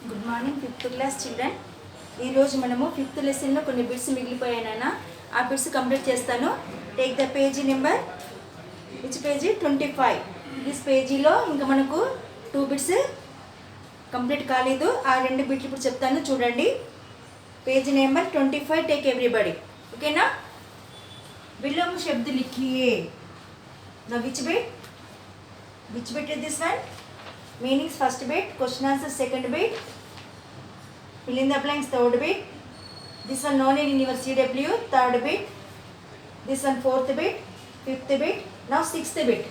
Good morning fifth class children. ఈరోజు మనము fifth లెసన్లో కొన్ని బిట్స్ మిగిలిపోయానైనా ఆ బిట్స్ కంప్లీట్ చేస్తాను. Take the page number which page 25. This పేజీలో ఇంకా మనకు 2 బిట్స్ కంప్లీట్ కాలేదు. ఆ 2 బిట్లు ఇప్పుడు చెప్తాను చూడండి. Page number 25. Take everybody. ఓకేనా? విలోమ శబ్द लिखिए. Now which bit? Which bit is this one? Meanings first bit, question answer second bit, fill in the blanks third bit, this one known in your CW third bit, this one fourth bit, fifth bit, now sixth bit.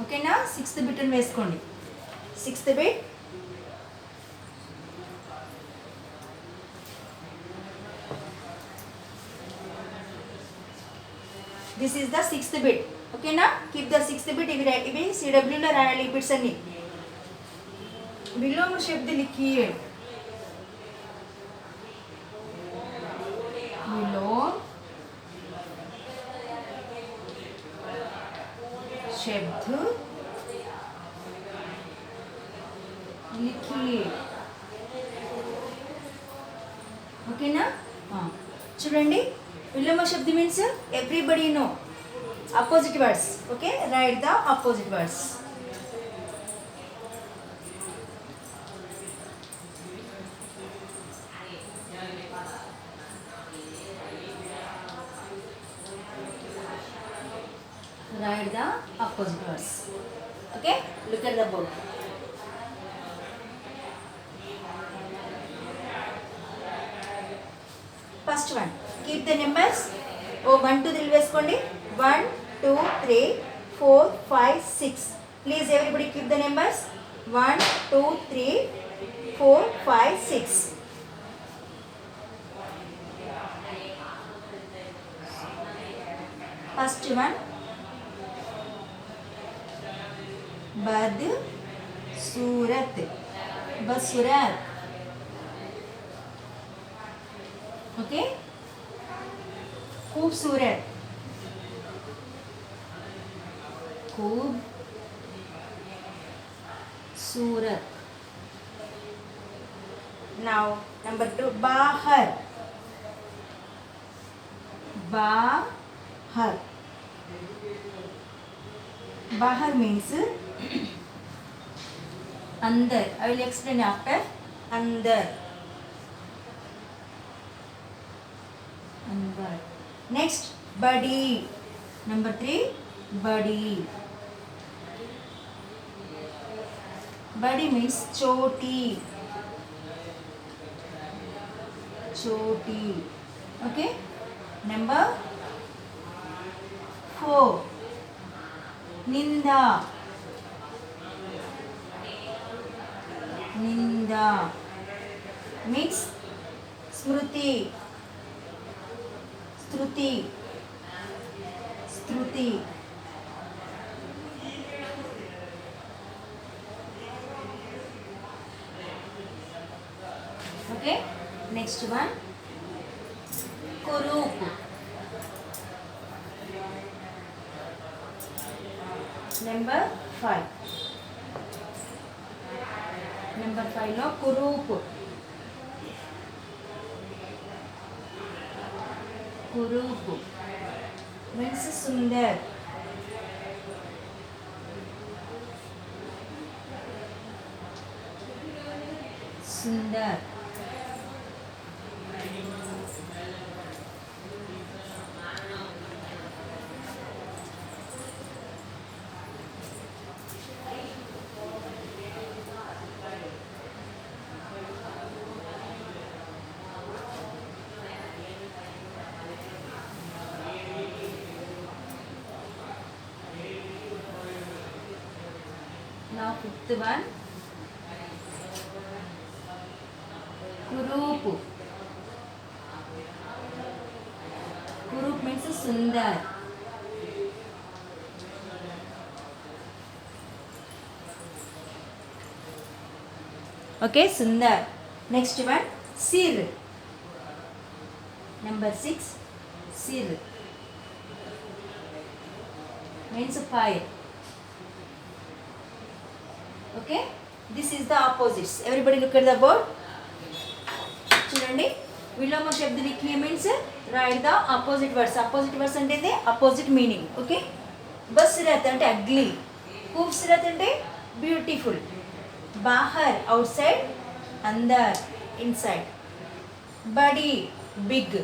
Okay na? Sixth bit and veskondi. Sixth bit, this is the sixth bit. Okay na? Keep the sixth bit. ఇవి CW లో రాయాలి ఈ bits అన్ని. విలోమ శబ్द लिखिए. విలోమ శబ్द लिखिए. ఓకేనా? చూడండి, విలోమ శబ్ద means everybody know opposite words. Okay, write the opposite words. Write the opposite words. Okay, look at the board. First one, keep the numbers. 1 2 3 వేసుకోండి. 1 2 3 4 5 6. Please everybody keep the numbers. 1 2 3 4 5 6. First one, बदसूरत. बदसूरत. Okay, खूबसूरत. खूबसूरत. Now number 2, बाहर. बाहर. बाहर means अंदर. I will explain after. अंदर. अंदर. Next, बड़ी. Number 3, बड़ी. बड़ी means छोटी. छोटी. Okay. Number 4, निंदा. निंदा means स्मृति. स्तुति. स्तुति. Okay, next one, कुरूप. Number 5. Number 5 లో Kurup. Kurup means Sundar. Sundar. Now fifth one, कुरूप. कुरूप means सुंदर. Okay, सुंदर. Next one, सिर. Number 6, सिर means fire. Okay, this is the opposites. Everybody look at the board. చూడండి, విలోమ శబ్ద లిఖియ means write the opposite words. Opposite words అంటే ఇది అపోజిట్ మీనింగ్. ఓకే, బస్రత్ అంటే అగ్లీ, ఖూబ్సూరత్ అంటే బ్యూటిఫుల్, బాహర్ అవుట్ సైడ్, అందర్ ఇన్సైడ్, బడి బిగ్,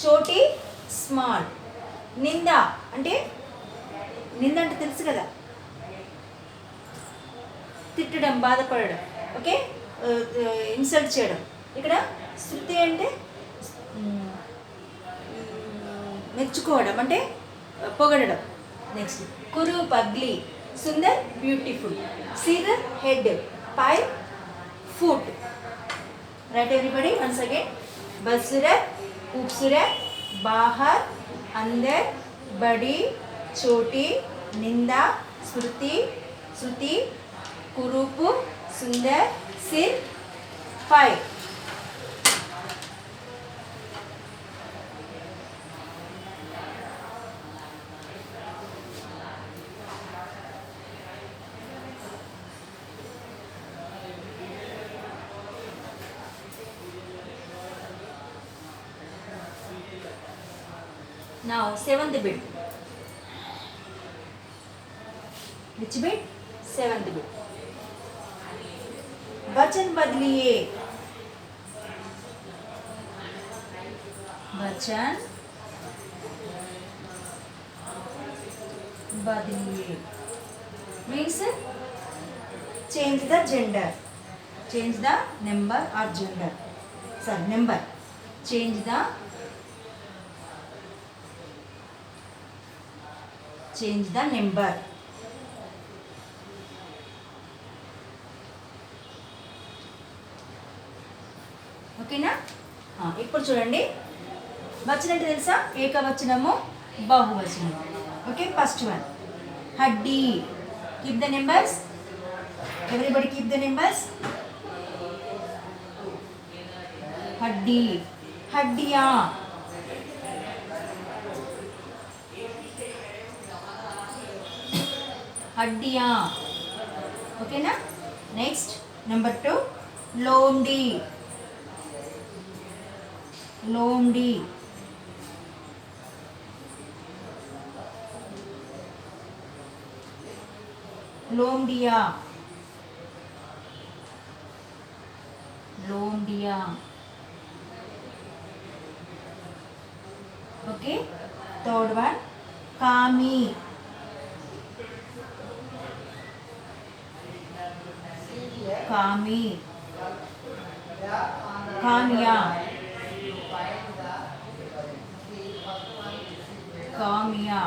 చోటి స్మాల్, నింద అంటే నింద అంటే తెలుసు కదా, తిట్టడం, బాధపడడం. ఓకే, ఇన్సల్ట్ చేయడం. ఇక్కడ శృతి అంటే మెచ్చుకోవడం అంటే పొగడడం. నెక్స్ట్ కురు పగ్లీ, సుందర్ బ్యూటిఫుల్, సిర్ హెడ్, పై foot. Right everybody once again. బస్సురత్, खूबसूरत, बाहर, अंदर, बड़ी, छोटी, निंदा, स्मृति, श्रुति, कुरूप, सुंदर, सिर, पाय. Now, seventh bit. Which bit? Seventh bit. वचन बदलिए. वचन बदलिए means change the gender, change the number or gender. Sorry, number. Change the number. ఓకేనా? ఇప్పుడు చూడండి, వచనం అంటే తెలుసా? ఏకవచనము, బహువచనము. ఓకే, ఫస్ట్ వన్ హడ్డీ. Keep the numbers, everybody keep the numbers. హడ్డీ, హడ్డియా, हड्डियाँ. ओके ना? नेक्स्ट नंबर 2 लोमड़ी, लोमड़ी, लोमड़िया, लोमड़िया. ओके, थर्ड वन कामी, कामी, कामिया, कामिया.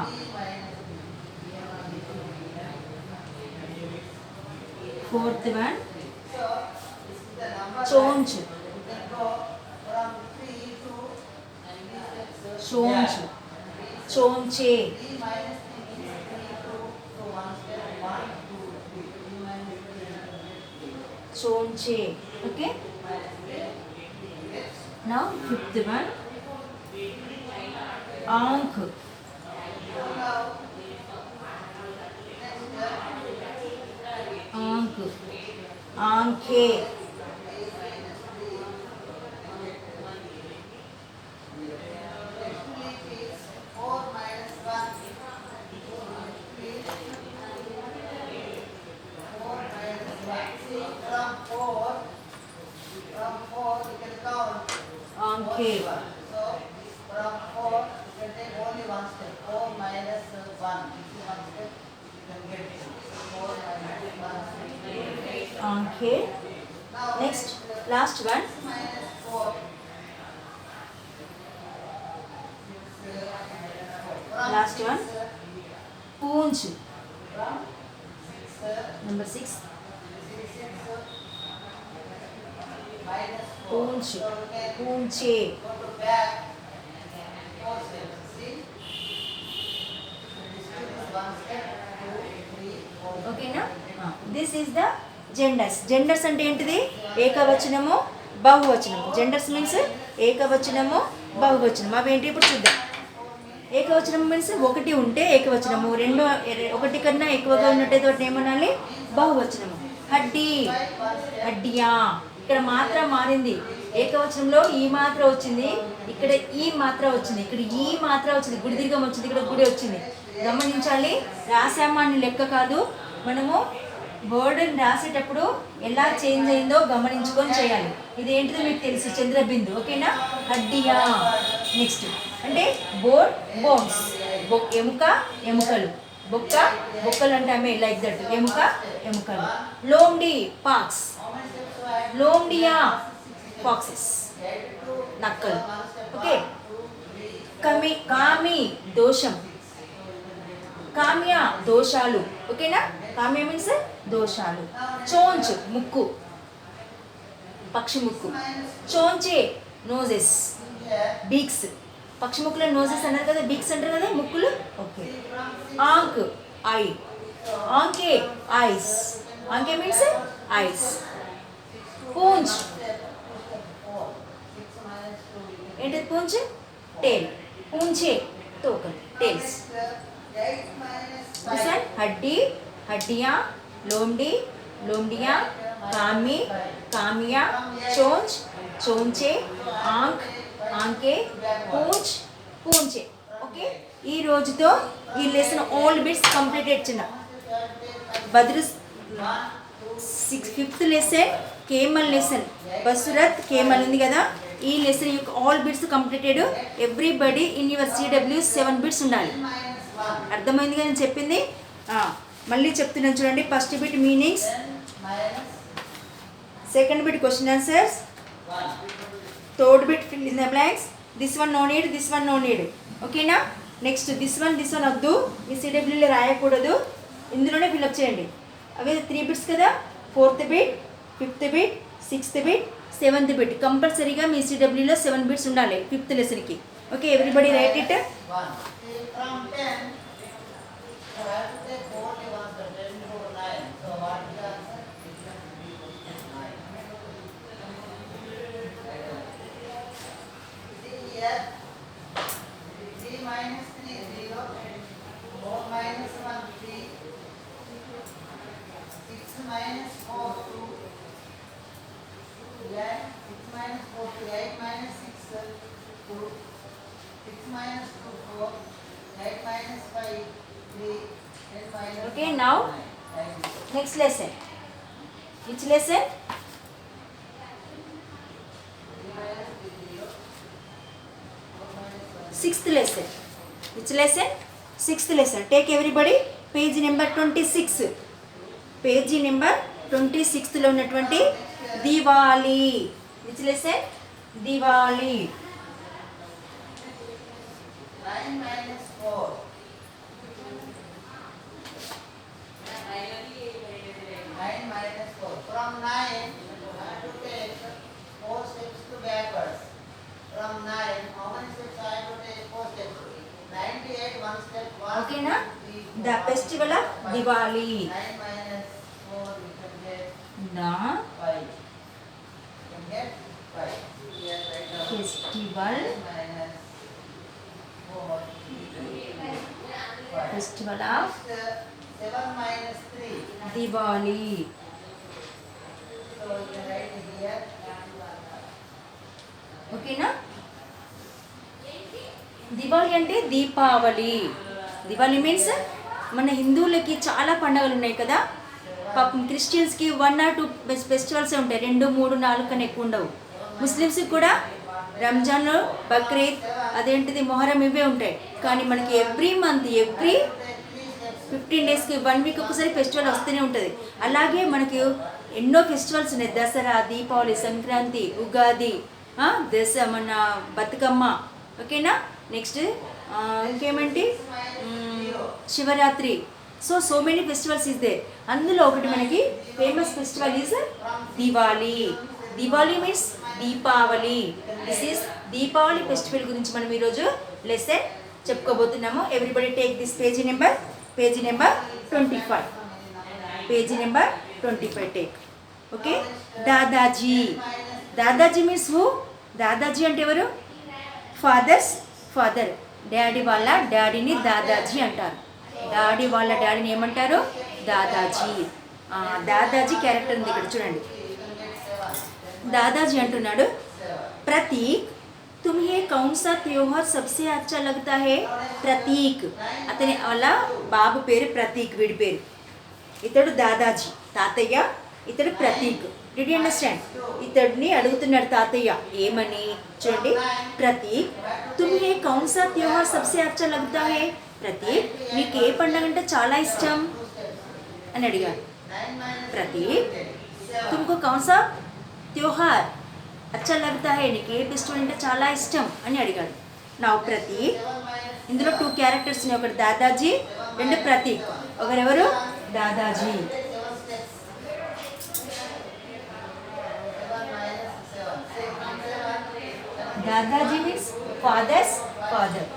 फोर्थ वन चोंच, चोंच, चोंचे. चोंचे. ओके, now fifth one आंख, आंख, आंखें. आंखें. So from 4 you can take only one step. 4 minus 1. If you one step, you can get 4 minus 1. आंखें. Now Next, last one minus 4. last one Poonch. From 6 number 6 minus 4. Poonch, So you can पूंछे. go to back 4 steps. See? This is one step, 2, 3, 4. ఓకేనా? This is the genders. Genders అంటే ఏంటిది? ఏకవచనము, బహువచనము. Genders means ఏకవచనము, బహువచనం. అవి ఏంటి ఇప్పుడు చూద్దాం. ఏకవచనం means ఒకటి ఉంటే ఏకవచనము, ఒకటి కన్నా ఎక్కువగా ఉన్నట్టయితే వాటిని ఏమనాలి? బహువచనము. హడ్డీ, హడ్డియా. ఇక్కడ మాత్ర మారింది. ఏకవచనంలో ఈ మాత్ర వచ్చింది, ఇక్కడ ఈ మాత్ర వచ్చింది, ఇక్కడ ఈ మాత్ర వచ్చింది, గుడి దీర్ఘం వచ్చింది, ఇక్కడ గుడి వచ్చింది. గమనించాలి. రాసామాన్ని లెక్క కాదు, మనము వర్డ్ని రాసేటప్పుడు ఎలా చేంజ్ అయిందో గమనించుకొని చేయాలి. ఇది ఏంటిదో మీకు తెలుసు, చంద్రబిందు. ఓకేనా? హడ్డియా. నెక్స్ట్ అంటే బోన్, బోన్స్. ఎముక, ఎముకలు. బొక్క, బొక్కలు అంటామే, లైక్ దట్. ఎముక, ఎముకలు. లోమ్డి, పాక్స్. లోమ్డియా, పాక్సెస్, నక్కలు. ఓకే. కామి, దోషం. కామ్య, దోషాలు. ఓకేనా? కామ్య మీన్స్ దోషాలు. చోంచ్, ముక్కు, పక్షి ముక్కు. చోంచే, నోజెస్, బీక్స్. పక్షి ముక్కులో నోజెస్ అన్నారు కదా, బీక్స్ అంటారు కదా, ముక్కులు. ఓకే. ఆంక్, ఐ. ఆంకే, ఐస్. ఆంకే మీన్స్ ఐస్. పూంచ్, ఏంటిది పూంచ్? టేల్. పూంచే, తోకలు, టేల్స్. హడ్డీ, హడ్డియా. లోమ్డి, లోమ్డియా. కామి, కామియా. చోంచ్, చోంచే. ఆంక్, ఆంకే. పూంచ్, పూంచే. ఓకే. ఈ రోజుతో ఈ లెసన్ ఆల్ బిట్స్ కంప్లీటెడ్. చిన్న బద్రు 5th లెసన్ కేమల్ లెసన్. బసురత్ కేమల్ ఉంది కదా, ఈ లెసన్ యొక్క all bits completed. Everybody in your CW 7 bits ఉండాలి. అర్థమైందిగా నేను చెప్పింది? మళ్ళీ చెప్తున్నాను చూడండి. First bit meanings, second bit question answers, third bit fill in the blanks. This one no need, this one no need. ఓకేనా? నెక్స్ట్ దిస్ వన్ వద్దు, మీ CWలో రాయకూడదు, ఇందులోనే ఫిల్అప్ చేయండి. అవి 3 బిట్స్ కదా. 4th bit, 5th bit, 6th bit, 7th bit. కంపల్సరీగా మీ CWలో 7 bits ఉండాలి 5th లెసన్కి. Okay. Everybody write it. From 10, you have to take only one, so 10 to 9. So what is the answer? 9. See here, 3 minus 3 0, 4 minus 1 3, 6 minus 4 2, 6 minus 4 2, 8 minus 6 2, 6 minus 2 4, 8 minus 5 3, 10 minus. Okay, now next lesson. Which lesson? 6th lesson. Which lesson? 6th lesson. Take everybody page number 26. Page number 26 లో ఉన్నటువంటి Diwali. Which lesson? Diwali. 9 minus 4. 9 minus 4. From 9, I have to take 4 steps to backwards. From 9, how many steps I have to take? 4 steps. 98, 1 step. 1, Okay na? 2, 3, 4, The 5, festival of 5. Diwali. 9 minus 4, we can get The 5. We can get 5. Here, right now. festival 9 minus 4, 5. festival of 7 minus 3. Diwali. So you can write it here. ఓకేనా? దివాళి అంటే Deepavali. Diwali means మన హిందువులకి చాలా పండుగలు ఉన్నాయి కదా. పాపం క్రిస్టియన్స్కి 1 or 2 festivals ఉంటాయి, 2, 3, 4 కన్నా ఎక్కువ ఉండవు. ముస్లిమ్స్కి కూడా రంజాన్, బక్రీద్, అదేంటిది మొహరం, ఇవే ఉంటాయి. కానీ మనకి ఎవ్రీ మంత్, ఎవ్రీ 15 డేస్కి 1 వీక్ ఒకసారి ఫెస్టివల్ వస్తూనే ఉంటుంది. అలాగే మనకి ఎన్నో ఫెస్టివల్స్ ఉన్నాయి. దసరా, దీపావళి, సంక్రాంతి, ఉగాది, మన బతుకమ్మ. ఓకేనా? నెక్స్ట్ ఇంకేమంటే Shivaratri. So many festivals is there. అందులో ఒకటి మనకి famous festival is Diwali. Diwali means Deepavali. This is Deepavali festival గురించి మనం ఈరోజు లెసన్ చెప్పుకోబోతున్నాము. Everybody take this page number 25. Page number 25 take. Okay. Dadaji. Dadaji means who? Dadaji అంటే ఎవరు? ఫాదర్. డాడీ వాళ్ళ డాడీని దాదాజీ అంటారు. డాడీ వాళ్ళ డాడీని ఏమంటారు? దాదాజీ. దాదాజీ క్యారెక్టర్ ఉంది ఇక్కడ చూడండి. దాదాజీ అంటున్నాడు, ప్రతీక్ తుమ్హే కౌన్ సా త్యోహార్ సబ్సే అచ్చా లగ్తా హే. ప్రతీక్ అతని వాళ్ళ బాబు పేరు ప్రతీక్, వీడి పేరు. ఇతడు దాదాజీ తాతయ్య, ఇతడు ప్రతీక్. Did you understand? ఇతడిని అడుగుతున్నాడు తాతయ్య ఏమని చూడండి. ప్రతీక్ తుమ్హే కౌన్ సా త్యోహార్ సబ్సే అచ్చా లగ్తా హే. ప్రతీక్ నీకు ఏ పండుగ అంటే చాలా ఇష్టం అని అడిగాడు. ప్రతీక్ తుమ్కో కౌన్ సా త్యోహార్ అచ్చా లగ్తా హే, నీకు ఏ ఫెస్టివల్ అంటే చాలా ఇష్టం అని అడిగాడు. నా ప్రతీక్, ఇందులో 2 క్యారెక్టర్స్ ఉన్నాయి, ఒకటి దాదాజీ, 2 ప్రతీక్. ఒకరెవరు? Dadaji. Dadaji means father's father.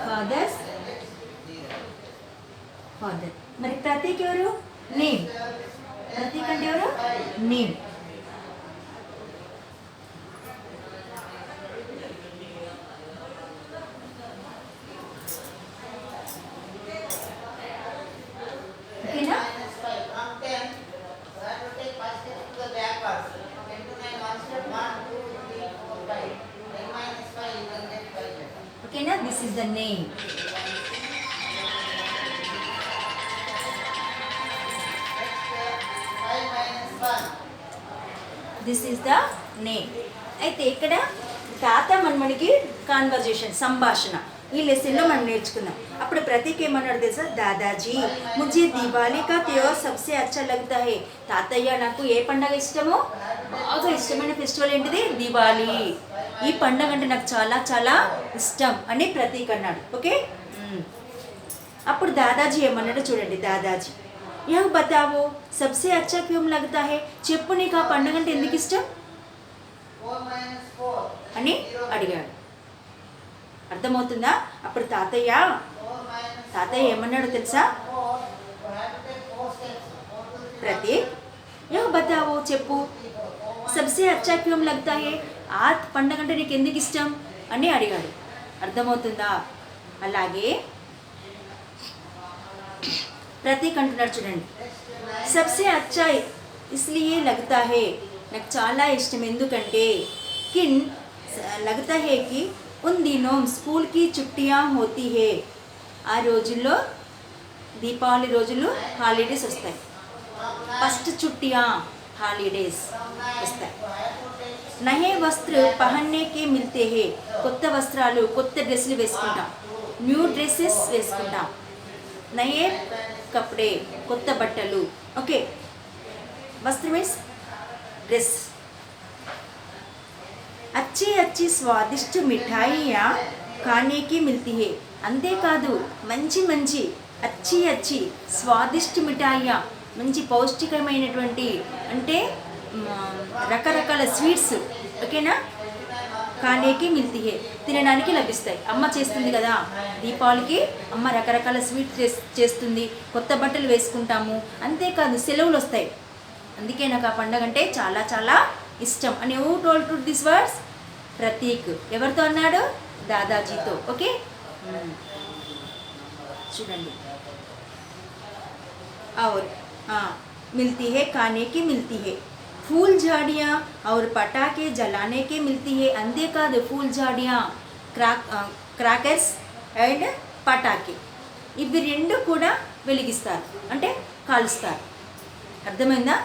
Father's father. మరి ప్రతీక్ ఎవరు? నేమ్. ప్రతీక్ అంటే ఎవరు? నేమ్. ఓకేనా? ఓకేనా? This is the name. This is the name. అయితే ఇక్కడ తాత మనకి కాన్వర్జేషన్, సంభాషణ ఈ లెసన్లో మనం నేర్చుకుందాం. అప్పుడు ప్రతీక్ ఏమన్నాడు తెలుసా? దాదాజీ ముझे దివాళీ కా త్యోహార్ సబ్సే అచ్చా లగ్తా హే. తాతయ్య నాకు ఏ పండగ ఇష్టమో, బాగా ఇష్టమైన ఫెస్టివల్ ఏంటిది? దివాళీ. ఈ పండగ అంటే నాకు చాలా చాలా ఇష్టం అని ప్రతీక్ అన్నాడు. ఓకే. అప్పుడు దాదాజీ ఏమన్నాడో చూడండి. దాదాజీ యహ్ బతావో సబ్సే అచ్చా క్యూం లగ్తా హే. చెప్పు నీకు ఆ పండుగ అంటే ఎందుకు ఇష్టం అని అడిగాడు. అర్థమవుతుందా? అప్పుడు తాతయ్య ఏమన్నాడో తెలుసా? ప్రతీక్ యహ్ బతావో చెప్పు, సబ్సే అచ్చా క్యూం లగ్తా హే, ఆ పండుగ అంటే నీకు ఎందుకు ఇష్టం అని అడిగాడు. అర్థమవుతుందా? అలాగే ప్రతీక్ అంటున్నాడు చూడండి. సబ్సే అచ్చా ఇస్లియే లగ్తా హే, నాకు చాలా ఇష్టం ఎందుకంటే కిన్ లగ్తా హే కి ఉన్ దినోం స్కూల్ కి చుట్టియా హోతీ హే. ఆ రోజుల్లో దీపావళి రోజులు హాలిడేస్ వస్తాయి. ఫస్ట్ చుట్టియా హాలిడేస్ వస్తాయి. నయే వస్త్ర పహన్నేకే మిల్తే హే, కొత్త వస్త్రాలు, కొత్త డ్రెస్సులు వేసుకుంటాం. న్యూ డ్రెస్సెస్ వేసుకుంటాం. నయే కపడే, కొత్త బట్టలు. ఓకే. వస్త్ర మీన్స్ డ్రెస్. अच्छी अच्छी स्वादिष्ट मिठाइयाँ खाने की मिलती है. అంతేకాదు మంచి మంచి అచ్చి అచ్చి స్వాదిష్ట మిఠాయియా, మంచి పౌష్టికమైనటువంటి అంటే రకరకాల స్వీట్స్. ఓకేనా? ఖానేకి మిల్తీ హే, తినడానికి లభిస్తాయి. అమ్మ చేస్తుంది కదా దీపావళికి, అమ్మ రకరకాల స్వీట్ చేస్తుంది. కొత్త బట్టలు వేసుకుంటాము. అంతేకాదు సెలవులు వస్తాయి. అందుకే నాకు ఆ పండుగ అంటే చాలా చాలా ఇష్టం అని. Who told to this words? Prateek. ఎవరితో అన్నాడు? దాదాజీతో. ఓకే. చూడండి. और मिलती है, खाने की मिलती है. फूल झाड़ियाँ और पटाखे जलाने के मिलती है. अंधेकादु फूल झाड़ियाँ, క్రాకర్స్ అండ్ పటాకి, ఇవి 2 కూడా వెలిగిస్తారు అంటే కాలుస్తారు. అర్థమైందా?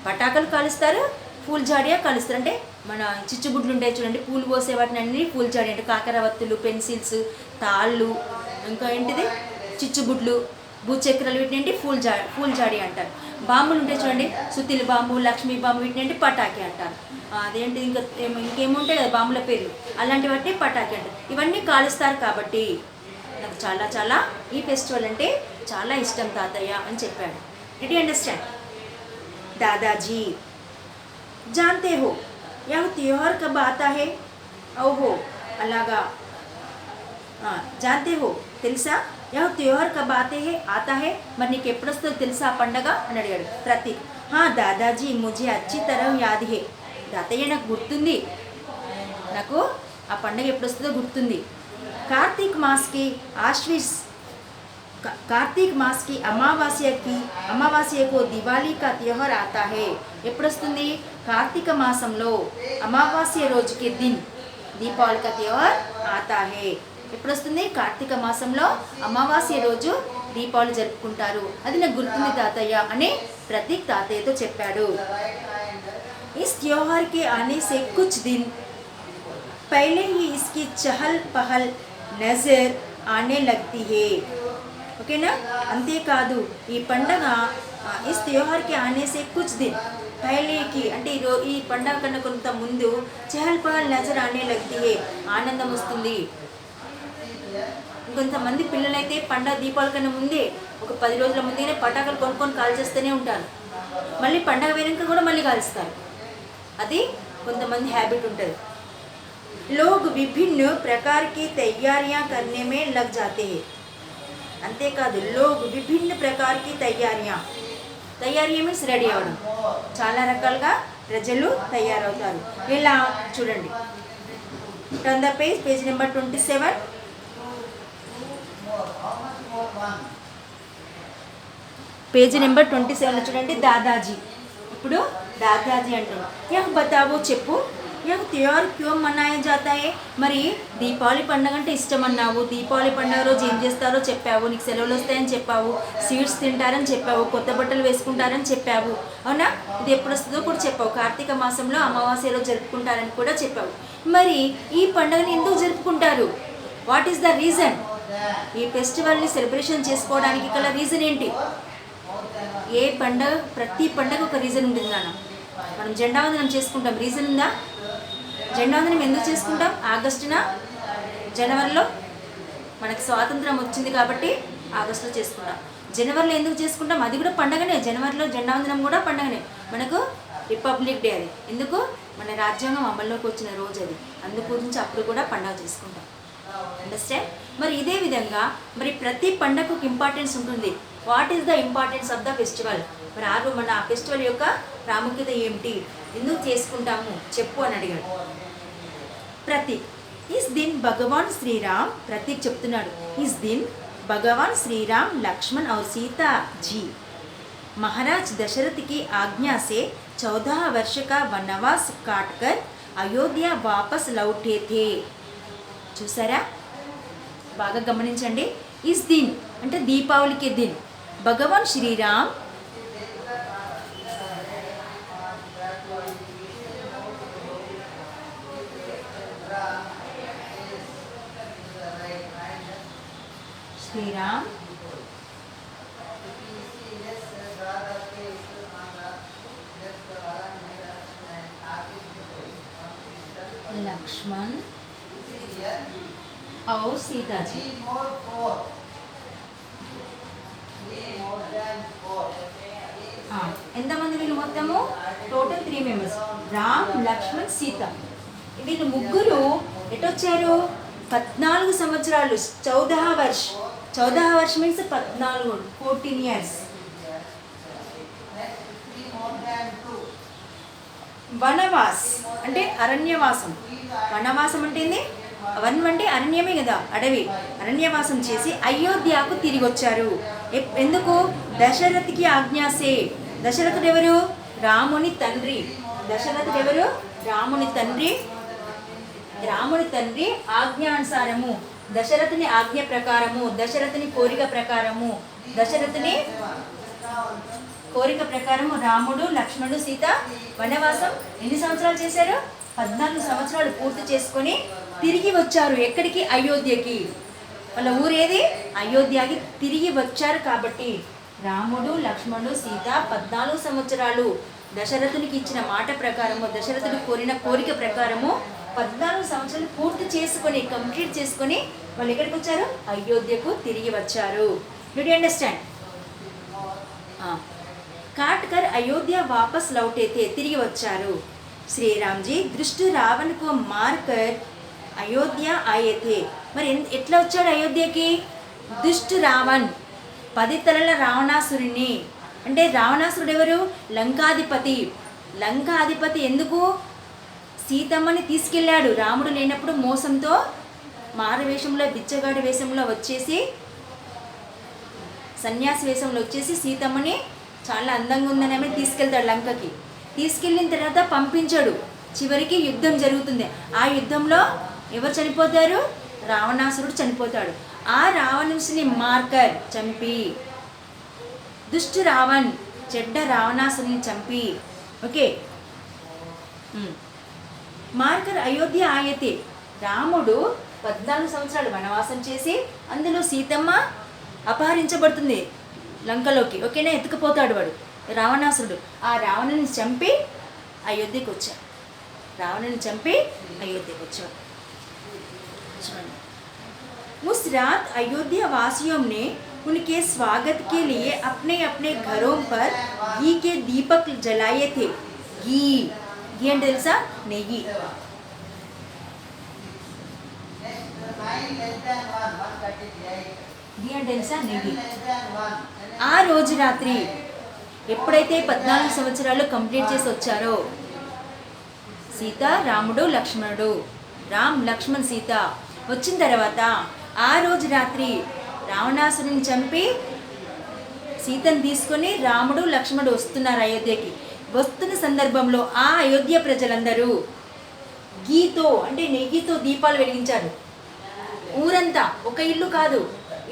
పటాకులు కాలుస్తారు, ఫూల్ జాడియా కాలుస్తారు. అంటే మన చిచ్చుబుడ్లు ఉంటాయి చూడండి, పూలు పోసే వాటిని అన్ని ఫూల్ జాడి అంటే కాకరవత్తులు, పెన్సిల్స్, తాళ్ళు, ఇంకా ఏంటిది చిచ్చుబుడ్లు, భూచక్రాలు, వీటిని ఏంటి ఫూల్ జాడి అంటారు. బాంబులు ఉంటాయి చూడండి, సుత్తిలి బాంబు, లక్ష్మీ బాంబు, వీటిని ఏంటి పటాకి అంటారు. అదేంటి ఇంకేముంటాయి కదా బాంబుల పేర్లు, అలాంటి వాటిని పటాకి అంటారు. ఇవన్నీ కాలుస్తారు. కాబట్టి నాకు చాలా చాలా ఈ ఫెస్టివల్ అంటే చాలా ఇష్టం తాతయ్య అని చెప్పాడు. Did you understand? दादाजी जानते हो यह त्योहार कब आता है? ओहो అలాగా जानते हो తెలుసా? यह त्योहार कब आता है మరి నీకు ఎప్పుడు వస్తుందో తెలుసా ఆ పండగ అని అడిగాడు ప్రతీక్. దాదాజీ ముझे अच्छी तरह याद है. తాతయ్య నాకు గుర్తుంది, నాకు ఆ పండగ ఎప్పుడు వస్తుందో గుర్తుంది. కార్తీక్ మాస్కి कार्तिक मास की अमावास्या को दिवाली का त्योहार आता है ఎప్పుడు వస్తుంది కార్తీక మాసంలో అమావాస్య రోజుకి దిన్ దీపావళి का त्योहार आता है ఎప్పుడు వస్తుంది కార్తీక మాసంలో అమావాస్య రోజు దీపావళి జరుపుకుంటారు అది నాకు గుర్తుంది తాతయ్య అని ప్రతీక్ తాతయ్యతో చెప్పాడు इस त्योहार के आने से कुछ दिन पहले ही इसकी चहल पहल नजर आने लगती है ఓకేనా అంతేకాదు ఈ పండగ इस त्योहार के आने से कुछ दिन पहले की అంటే ఈ పండగ కన్నా కొంత ముందు చహల్ పహల్ నజర్ ఆనే లగ్తీ హై ఆనందం వస్తుంది కొంతమంది పిల్లలైతే పండగ దీపావళి కన్నా ముందే ఒక 10 రోజుల ముందే పటాకులు కొనుక్కొని కాల్చేస్తూనే ఉంటారు మళ్ళీ పండగ వెనక కూడా మళ్ళీ కాల్స్తారు అది కొంతమంది హ్యాబిట్ ఉంటుంది लोग विभिन्न प्रकार की तैयारियां करने में लग जाते हैं అంతేకాదు लोग विभिन्न प्रकार की తయారీ మీన్స్ రెడీ అవ్వడం చాలా రకాలుగా ప్రజలు తయారవుతారు ఇలా చూడండి turn the page number 27 page number 27 చూడండి దాదాజీ ఇప్పుడు దాదాజీ అంటారు యహ్ బతావో చెప్పు యహ్ त्योहार क्यों मनाया जाता है మరి దీపావళి పండుగ అంటే ఇష్టం అన్నావు దీపావళి పండుగ రోజు ఏం చేస్తారో చెప్పావు నీకు సెలవులు వస్తాయని చెప్పావు స్వీట్స్ తింటారని చెప్పావు కొత్త బట్టలు వేసుకుంటారని చెప్పావు అవునా ఇది ఎప్పుడు వస్తుందో కూడా చెప్పావు కార్తీక మాసంలో అమావాస్య రోజు జరుపుకుంటారని కూడా చెప్పావు మరి ఈ పండుగని ఎందుకు జరుపుకుంటారు వాట్ ఈస్ ద రీజన్ ఈ ఫెస్టివల్ని సెలబ్రేషన్ చేసుకోవడానికి గల రీజన్ ఏంటి ఏ పండగ ప్రతి పండగ ఒక రీజన్ ఉంటుంది నాన్న మనం జెండా వందనం చేసుకుంటాం రీజన్ ఉందా జెండా వందనం ఎందుకు చేసుకుంటాం ఆగస్టున జనవరిలో మనకి స్వాతంత్రం వచ్చింది కాబట్టి ఆగస్టులో చేసుకుంటాం జనవరిలో ఎందుకు చేసుకుంటాం అది కూడా పండగనే జనవరిలో జెండా వందనం కూడా పండగనే మనకు రిపబ్లిక్ డే అది ఎందుకు మన రాజ్యాంగం అమల్లోకి వచ్చిన రోజు అది అందు గురించి అప్పుడు కూడా పండగ చేసుకుంటాం అండర్స్టాండ్ మరి ఇదే విధంగా మరి ప్రతి పండగకు ఇంపార్టెన్స్ ఉంటుంది what is the importance of the festival మరి మన ఆ ఫెస్టివల్ యొక్క ప్రాముఖ్యత ఏమిటి ఎందుకు చేసుకుంటాము చెప్పు అని అడిగాడు ప్రతీక్ इस दिन भगवान श्री राम प्रतीक చెప్తున్నాడు इस दिन भगवान श्री राम लक्ष्मण और सीता जी महाराज दशरथ की आज्ञा से 14 वर्ष का वनवास काटकर अयोध्या वापस लौटे थे చూసారా బాగా గమనించండి इस दिन అంటే దీపావళికి దిన్ భగవాన్ శ్రీరామ్ శ్రీరామ్ लक्ष्मण और सीता जी ఎంతమంది వీళ్ళు మొత్తము టోటల్ 3 మెంబర్స్ రామ్ లక్ష్మణ్ సీత వీళ్ళు ముగ్గురు ఎటొచ్చారు 14 సంవత్సరాలు 14 వర్ష మీన్స్ 14 ఇయర్స్ వనవాస్ అంటే అరణ్యవాసం వనవాసం అంటే ఏంది వన్ అంటే అరణ్యమే కదా అడవి అరణ్యవాసం చేసి అయోధ్యకు తిరిగి వచ్చారు ఎందుకు దశరథకి ఆజ్ఞాసే దశరథుడు ఎవరు రాముని తండ్రి దశరథుడు ఎవరు రాముని తండ్రి ఆజ్ఞానుసారము దశరథుని ఆజ్ఞ ప్రకారము దశరథుని కోరిక ప్రకారము రాముడు లక్ష్మణుడు సీత వనవాసం ఎన్ని సంవత్సరాలు చేశారు 14 సంవత్సరాలు పూర్తి చేసుకొని తిరిగి వచ్చారు ఎక్కడికి అయోధ్యకి వాళ్ళ ఊరేది అయోధ్యకి తిరిగి వచ్చారు కాబట్టి రాముడు లక్ష్మణుడు సీత 14 సంవత్సరాలు దశరథునికి ఇచ్చిన మాట ప్రకారము దశరథుడు కోరిన కోరిక ప్రకారము 14 సంవత్సరాలు పూర్తి చేసుకొని కంప్లీట్ చేసుకొని వాళ్ళు ఎక్కడికి వచ్చారు అయోధ్యకు తిరిగి వచ్చారు యు అండర్స్టాండ్ काट कर अयोध्या वापस लौटे थे తిరిగి వచ్చారు श्री राम जी दुष्ट रावण को मार कर अयोध्या आए थे మరి ఎట్లా వచ్చాడు అయోధ్యకి దుష్ట రావణ్ 10 తలల రావణాసురుని అంటే రావణాసురుడు ఎవరు లంకాధిపతి ఎందుకు సీతమ్మని తీసుకెళ్ళాడు రాముడు లేనప్పుడు మోసంతో మారువేషంలో బిచ్చగాడి వేషంలో వచ్చేసి సన్యాసి వేషంలో వచ్చేసి సీతమ్మని చాలా అందంగా ఉందని ఆమె తీసుకెళ్తాడు లంకకి. తీసుకెళ్ళిన తర్వాత పంపించాడు. చివరికి యుద్ధం జరుగుతుంది. ఆ యుద్ధంలో ఎవరు చనిపోతారు? రావణాసురుడు చనిపోతాడు. ఆ రావణుని మార్కర్ చంపి, దుష్ట రావణ్ చెడ్డ రావణాసురుని చంపి, ఓకే, మార్కర్ అయోధ్య ఆయతే. రాముడు 14 సంవత్సరాలు వనవాసం చేసి అందులో సీతమ్మ అపహరించబడుతుంది లంకలోకి, ఓకేనా, ఎత్తుకుపోతాడు వాడు రావణాసురుడు. ఆ రావణుని చంపి అయోధ్యకు వచ్చాడు. రావణుని చంపి అయోధ్యకు వచ్చాడు. उस रात अयोध्या वासियों ने उनके स्वागत के लिए अपने अपने घरों पर घी के दीपक जलाए थे. घी घी అంటే తెలుసా? నెయ్యి. घी అంటే తెలుసా? నెయ్యి. ఆ రోజు రాత్రి ఎప్పుడైతే 14 సంవత్సరాలు కంప్లీట్ చేసి వచ్చారో సీత, రాముడు, లక్ష్మణుడు, రామ్, లక్ష్మణ్, సీత వచ్చిన తర్వాత ఆ రోజు రాత్రి రావణాసురుని చంపి సీతను తీసుకొని రాముడు, లక్ష్మణుడు వస్తున్నారు అయోధ్యకి. వస్తున్న సందర్భంలో ఆ అయోధ్య ప్రజలందరూ గీతో అంటే నెయ్యితో దీపాలు వెలిగించారు. ఊరంతా, ఒక ఇల్లు కాదు,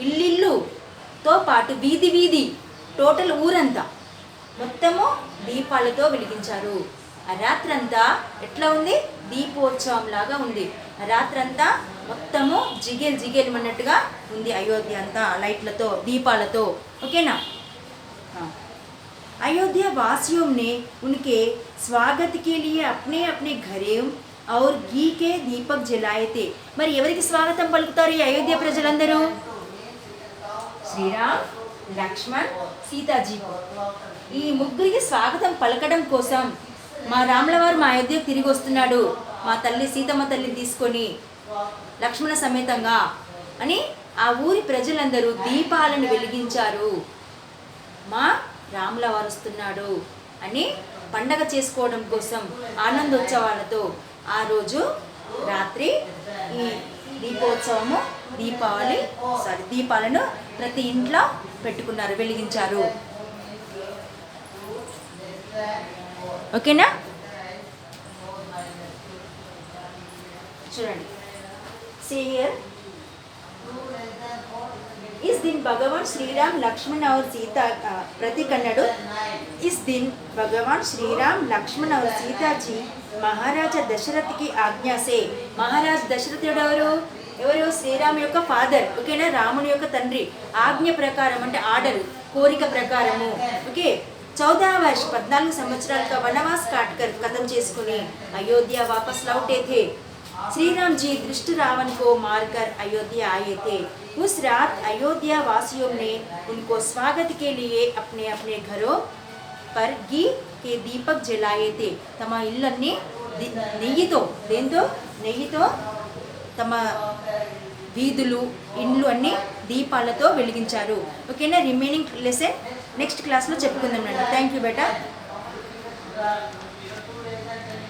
ఇల్లుతో పాటు వీధి వీధి టోటల్ ఊరంతా మొత్తము దీపాలతో వెలిగించారు. ఆ రాత్రంతా ఎట్లా ఉంది? దీపోత్సవం లాగా ఉంది. ఆ రాత్రంతా మొత్తము జిగేల్ జిగేల్ అన్నట్టుగా ఉంది అయోధ్య అంతా లైట్లతో, దీపాలతో, ఓకేనా. अयोध्या वासियों ने उनके स्वागत के लिए अपने अपने घरों और घी के दीपक जलाए थे. మరి ఎవరికి స్వాగతం పలుకుతారు ఈ అయోధ్య ప్రజలందరూ? శ్రీరామ్, లక్ష్మణ్, సీతాజీకు. ఈ ముగ్గురికి స్వాగతం పలకడం కోసం మా రాముల వారు మా అయోధ్యకు తిరిగి వస్తున్నాడు, మా తల్లి సీతమ్మ తల్లిని తీసుకొని లక్ష్మణ సమేతంగా అని ఆ ఊరి ప్రజలందరూ దీపాలను వెలిగించారు. మా రాముల వారు వస్తున్నాడు అని పండగ చేసుకోవడం కోసం ఆనందోత్సవాలతో ఆ రోజు రాత్రి ఈ దీపోత్సవము దీపాలను ప్రతి ఇంట్లో పెట్టుకున్నారు, వెలిగించారు, ఓకేనా. చూడండి, సేయర్ इस दिन भगवान श्री राम, लक्ष्मण और सीता प्रतिकन्नडु. इस दिन भगवान श्री राम, लक्ष्मण और सीता जी महाराजा दशरथ की आज्ञा से, महाराज दशरथ ఎవరు? శ్రీరామ్ యొక్క ఫాదర్, ఓకేనా, రాముని యొక్క తండ్రి ఆజ్ఞ ప్రకారం అంటే ఆర్డర్, కోరిక ప్రకారము, ఓకే, 14 वर्ष 14 సంవత్సరాల का वनवास काटकर खत्म చేసుకుని अयोध्या वापस लौटे थे. श्री राम जी दुष्ट रावण को मारकर अयोध्या आए थे. उस रात अयोध्या वासियों ने उनको स्वागत के लिए अपने अपने घरों पर घी के दीपक जलाए थे. तम इल्लन्नी నెయ్యితో, దేంతో? నెయ్యితో తమ వీధులు, ఇండ్లు అన్ని దీపాలతో వెలిగించారు, ఓకేనా. రిమైనింగ్ లెసన్ నెక్స్ట్ క్లాస్లో చెప్పుకుందాం. Thank you beta.